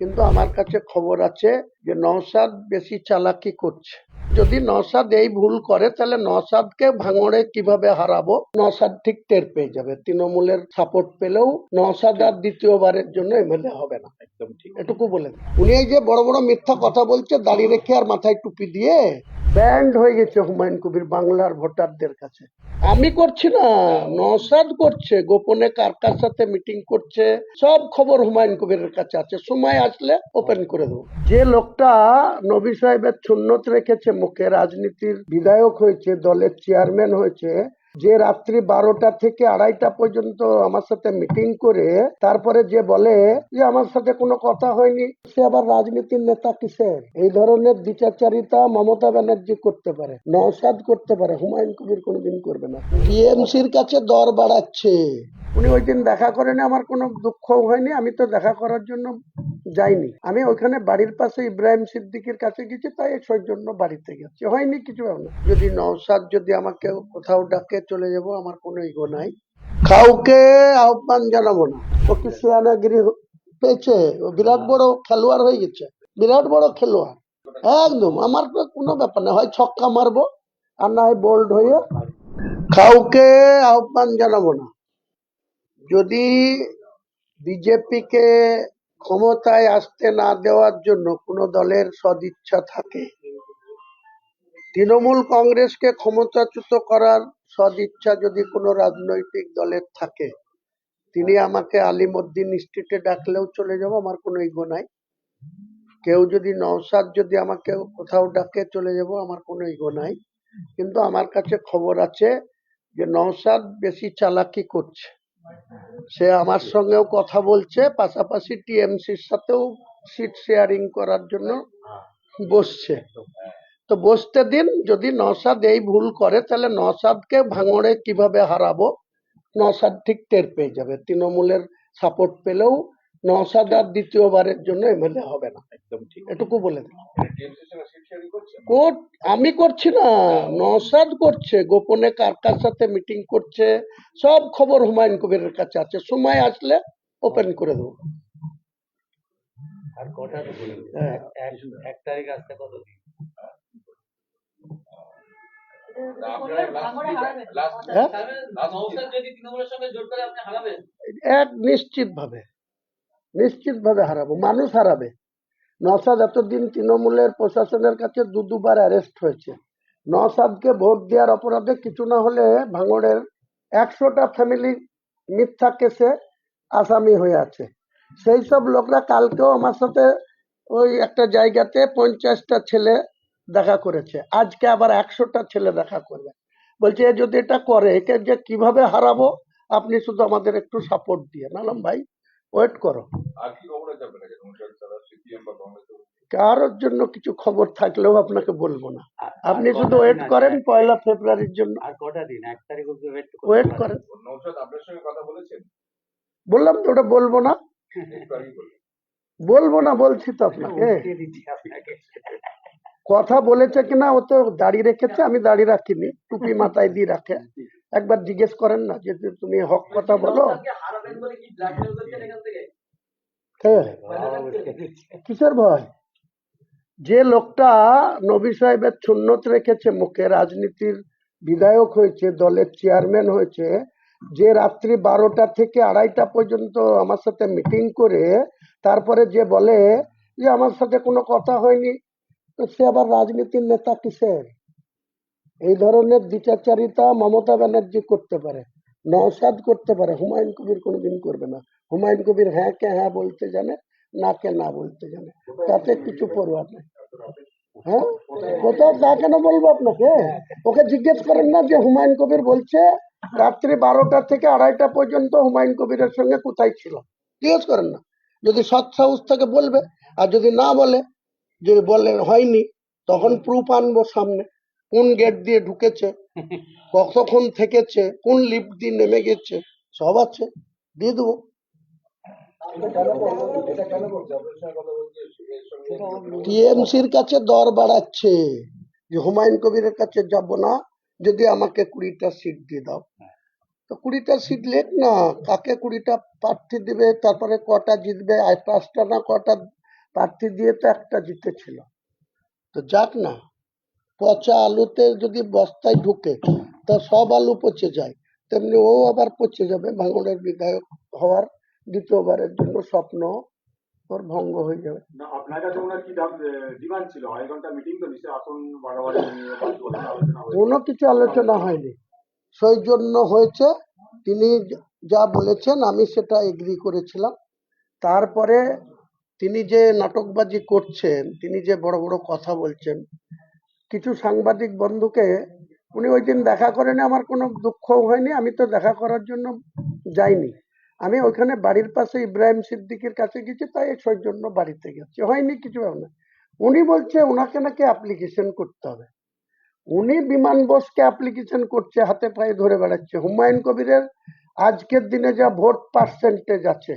কিন্তু আমার কাছে খবর আছে যে নওশাদ বেশি চালাকি করছে। যদি নওশাদ এই ভুল করে তাহলে নওশাদকে ভাঙড়ে কিভাবে হারাবো নওশাদ ঠিক টের পেয়ে যাবে। তৃণমূলের সাপোর্ট পেলেও নওশাদ আর দ্বিতীয়বারের জন্য এমএলএ হবে না। একদম ঠিক, এটুকু বলে দিন। উনি এই যে বড় বড় মিথ্যা কথা বলছে দাড়ি রেখে আর মাথায় টুপি দিয়ে, ব্যান্ড হয়ে গেছে হুমায়ুন কবির বাংলার ভোটারদের কাছে। আমি করছি না, নওশাদ করছে, গোপনে কার কার সাথে মিটিং করছে সব খবর হুমায়ুন কবিরের কাছে আছে। সময় আসলে ওপেন করে দেবো। যে লোকটা নবী সাহেবের সুন্নত রেখেছে মুখে, রাজনীতির বিধায়ক হয়েছে, দলের চেয়ারম্যান হয়েছে, যে রাত্রি 12টা থেকে 2:30 পর্যন্ত আমার সাথে মিটিং করে তারপরে যে বলে যে আমার সাথে কোনো কথা হয়নি, সে আবার রাজনীতির নেতা কিসের? এই ধরনের দ্বিচারিতা মমতা ব্যানার্জি করতে পারে, নওশাদ করতে পারে, হুমায়ুন কবির কোনোদিন করবে না। টিএমসির কাছে দর বাড়াচ্ছে। উনি ওই দিন দেখা করেনি, আমার কোনো দুঃখ হয়নি, আমি তো দেখা করার জন্য যাইনি। আমি ওইখানে বাড়ির পাশে ইব্রাহিম সিদ্দিকের কাছে গেছি, তাই সৌজন্য বাড়িতে গেছি, হয়নি কিছু। যদি নওশাদ যদি আমাকে কোথাও ডাকে চলে যাব, আমার কোনো ইগো নাই, কাউকে আহ্বান জানাবো না। ও কি সিয়ানাগিরি পেয়েছে? ও বিরাট বড় খেলোয়াড় হয়ে গেছে, বিরাট বড় খেলোয়াড় একদম। আমার তো কোনো ব্যাপার না, হয় ছক্কা মারবো আর না হয় বোল্ড হয়ে। কাউকে আহ্বান জানাবো না। যদি বিজেপিকে ক্ষমতায় আসতে না দেওয়ার জন্য কোনো দলের সদিচ্ছা থাকে, তৃণমূল কংগ্রেসকে ক্ষমতাচ্যুত করার সদিচ্ছা যদি কোনো রাজনৈতিক দলের থাকে, তিনি আমাকে আলিমউদ্দিন স্ট্রিটে ডাকলেও চলে যাব, আমার কোনো ইগো নাই। কেউ যদি নওশাদ যদি আমাকে কোথাও ডাকে চলে যাব, আমার কোনো ইগো নাই। কিন্তু আমার কাছে খবর আছে যে নওশাদ বেশি চালাকি করছে। সে আমার সঙ্গেও কথা বলছে, পাশাপাশি টিএমসির সাথেও সিট শেয়ারিং করার জন্য বসছে। তো বসতে দিন। যদি নওশাদ এই ভুল করে তাহলে নওশাদকে ভাঙড়ে কিভাবে হারাবো নওশাদ ঠিক টের পেয়ে যাবে। তৃণমূলের সাপোর্ট পেলেও নওশাদ আর দ্বিতীয়বারের জন্য এমএলএ হবে না। একদম ঠিক, এটুকু বলে দিন। কোর্ট আমি করছি না, নওশাদ করছে, গোপনে কার কার সাথে মিটিং করছে সব খবর হুমায়ুন কবিরের কাছে আছে। সময় আসলে ওপেন করে দেবো। আর কটা হ্যাঁ, 1 তারিখ আসতে কতদিন? হ্যাঁ, নওশাদ যদি তৃণমূলের সঙ্গে জোট করে আপনি হারাবেন? এক নিশ্চিত ভাবে হারাবো, মানুষ হারাবে। নওশাদ এতদিন তৃণমূলের প্রশাসনের কাছে দুবার অ্যারেস্ট হয়েছে। নওশাদকে ভোট দেওয়ার অপরাধে কিছু না হলে ভাঙড়ের 100টা ফ্যামিলি মিথ্যা কেসে আসামি হয়ে আছে। সেই সব লোকরা কালকেও আমার সাথে ওই একটা জায়গাতে 50টা ছেলে দেখা করেছে, আজকে আবার 100টা ছেলে দেখা করবে। বলছে এ যদি এটা করে একে যে কিভাবে হারাবো, আপনি শুধু আমাদের একটু সাপোর্ট দিয়ে। নালাম ভাই ওয়েট করো। কারোর জন্য কিছু খবর থাকলেও আপনাকে বলবো না, আপনি শুধু ওয়েট করেন 1 ফেব্রুয়ারির জন্য। আর কটা দিন? 1 তারিখ অব্দি ওয়েট করেন। বললাম তো ওটা বলবো না, বলছি তো আপনাকে। কথা বলেছে কিনা, ও তো দাড়ি রেখেছে, আমি দাড়ি রাখিনি, টুপি মাথায় দিয়ে রাখে। একবার জিজ্ঞেস করেন না যে তুমি হক কথা বলো। কিসের ভয়? যে লোকটা নবী সাহেবের সুন্নত রেখেছে মুখে, রাজনীতির বিধায়ক হয়েছে, দলের চেয়ারম্যান হয়েছে, যে রাত্রি 12টা থেকে 2:30 পর্যন্ত আমার সাথে মিটিং করে তারপরে যে বলে যে আমার সাথে কোনো কথা হয়নি, তো সে আবার রাজনীতির নেতা কিসের? এই ধরনের দ্বিচারিতা মমতা ব্যানার্জি করতে পারে, নওশাদ করতে পারে, হুমায়ুন কবির কোনোদিন করবে না। হুমায়ুন কবির হ্যাঁ কে হ্যাঁ বলতে জানে, না কে না বলতে জানে, তাতে কিছু পরোয়া নেই। হ্যাঁ, কোথাও তা কেন বলবো আপনাকে? ওকে জিজ্ঞেস করেন না যে হুমায়ুন কবির বলছে রাত্রি 12টা থেকে 2:30 পর্যন্ত হুমায়ুন কবিরের সঙ্গে কোথায় ছিল, জিজ্ঞেস করেন না। যদি সৎ সাহস থেকে বলবে, আর যদি না বলে, যদি বলে হয়নি, তখন প্রুফ আনবো সামনে। কোন গেট দিয়ে ঢুকেছে, কতক্ষণ থেকেছে, কোন লিফট দিয়ে নেমে গেছে, সব আছে, দিয়ে দেবো। টিএমসির কাছে দর বাড়াচ্ছে যে হুমায়ুন কবিরের কাছে যাব না, যদি আমাকে 20টা সিট দিয়ে দাও। তো 20টা সিট লেখ না, কাকে 20টা প্রার্থী দিবে, তারপরে কটা জিতবে, 5টা না কটা প্রার্থী দিয়ে তো একটা জিতেছিল। তো যাক না, পচা আলুতে যদি বস্তায় ঢুকে তা সব আলু পচে যায়, তেমনি ও আবার পচে যাবে। ভাঙড়ের বিধায়ক হওয়ার দ্বিতীয়বারের জন্য স্বপ্ন ওর ভঙ্গ হয়ে যাবে। না, আপনার কাছে ওনার কি ডিমান্ড ছিল? 2.5 ঘন্টা মিটিং তো নিশ্চয়ই আসন বাড়াবাড়ি নিয়ে বা কোনো আলোচনা হয়েছে? কোনো কিছু আলোচনা হয়নি, সেই জন্য হয়েছে তিনি যা বলেছেন আমি সেটা এগ্রি করেছিলাম। তারপরে তিনি যে নাটকবাজি করছেন, তিনি যে বড় বড় কথা বলছেন, কিছু সাংবাদিক বন্ধুকে উনি ওই দিন দেখা করেনি, আমার কোনো দুঃখ হয়নি, আমি তো দেখা করার জন্য যাইনি। আমি ওইখানে বাড়ির পাশে ইব্রাহিম সিদ্দিকের কাছে গেছি, তাই সেই জন্য বাড়িতে গেছি, হয়নি কিছু না। উনি বলছে ওনাকে নাকি অ্যাপ্লিকেশন করতে হবে, উনি বিমান বোসকে অ্যাপ্লিকেশন করছে, হাতে পায়ে ধরে বেড়াচ্ছে। হুমায়ুন কবিরের আজকের দিনে যা ভোট পার্সেন্টেজ আছে,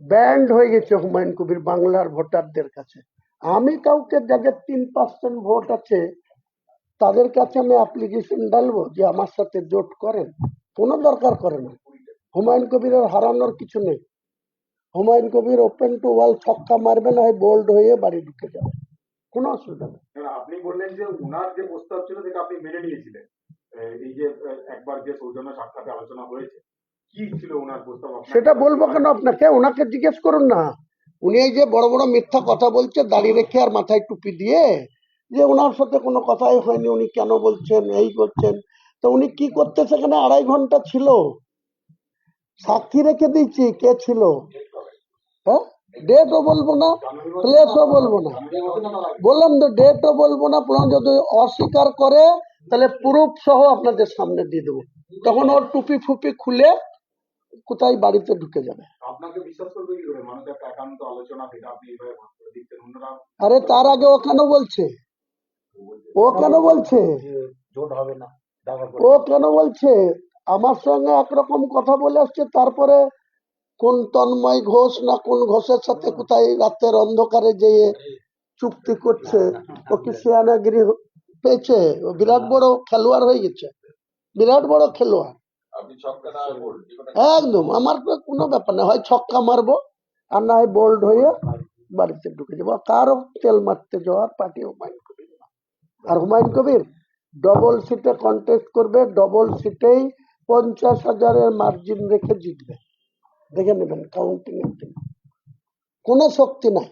ব্যান্ড হয়ে গেছে হুমায়ুন কবির বাংলার ভোটারদের কাছে। আমি কাউকে যাদের 3% ভোট আছে তাদের কাছে আমি অ্যাপ্লিকেশন ডালবো যে আমার সাথে জোট করেন? কোনো দরকার করে না। হুমায়ুন কবিরের হারানোর কিছু নেই। Humayun Kabir open to all ছক্কা মারবে, না হয় বোল্ড হয়ে বাড়ি ঢুকে যাবে, কোনো অসুবিধা নেই। না, আপনি বললেন যে ওনার যে প্রস্তাব ছিল সেটা আপনি মেনে নিয়েছিলেন। এই যে একবার যে সৌজন্য সাক্ষাতে আলোচনা হয়েছে, কি ছিল ওনার প্রস্তাব? সেটা বলবো কেন আপনাকে? ওনাকে জিজ্ঞেস করুন না। উনি এই যে বড় বড় মিথ্যা কথা বলছে দাড়ি রেখে আর মাথায় টুপি দিয়ে, যে ওনার সাথে কোনো কথাই হয়নি, উনি কেন বলছেন এই করছেন। তো উনি কি করতে সেখানে 2.5 ঘন্টা ছিল? সাক্ষী রেখে দিয়েছি কে ছিল। হ্যাঁ, ডেটও বলবো না, প্লেসও বলবো না। বললাম তো ডেটও বলবো না। যদি অস্বীকার করে তাহলে প্রুফ সহ আপনাদের সামনে দিয়ে দেবো, তখন ওর টুপি ফুপি খুলে কোথায় বাড়িতে ঢুকে যাবে। আপনাকে বিশ্বাস করবে কি করে? মানুষ একটা একান্ত আলোচনা সেটা আপনি এইভাবে ভাগ করে দিচ্ছেন, অন্যরা আরে তার আগে ও কেন বলছে? ও কেন বলছে? জোট হবে না, ও কেন বলছে? আমার সঙ্গে একরকম কথা বলে আসছে, তারপরে কোন তন্ময় ঘোষ না কোন ঘোষের সাথে কোথায় রাতের অন্ধকারে যেয়ে চুক্তি করছে। ও কি সিয়ানাগিরি পেয়েছে? ও বিরাট বড় খেলোয়াড় হয়ে গেছে, বিরাট বড় খেলোয়াড় একদম। আমার তো কোনো ব্যাপার না, হয় ছক্কা মারবো আর না হয় বোল্ড হয়ে বাড়িতে ঢুকে যাবো। কারো তেল মারতে যাওয়ার পার্টি হুমায়ুন কবির না। আর হুমায়ুন কবির ডবল সিটে কন্টেস্ট করবে, ডবল সিটেই 50,000-এর মার্জিন রেখে জিতবে, দেখে নেবেন কাউন্টিং এর দিন। কোনো শক্তি নাই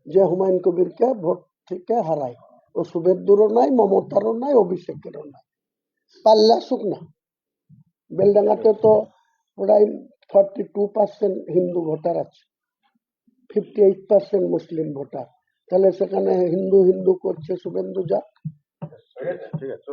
যে হুমায়ুন কবিরকে ভোট থেকে হারায়। ও শুভেন্দুরও নাই, মমতারও নাই, অভিষেকেরও নাই। পাল্লা শুকনা। বেলডাঙ্গাতে তো প্রায় 42% হিন্দু ভোটার আছে, 58% মুসলিম ভোটার। তাহলে সেখানে হিন্দু হিন্দু করছে শুভেন্দু যাক। ঠিক আছে।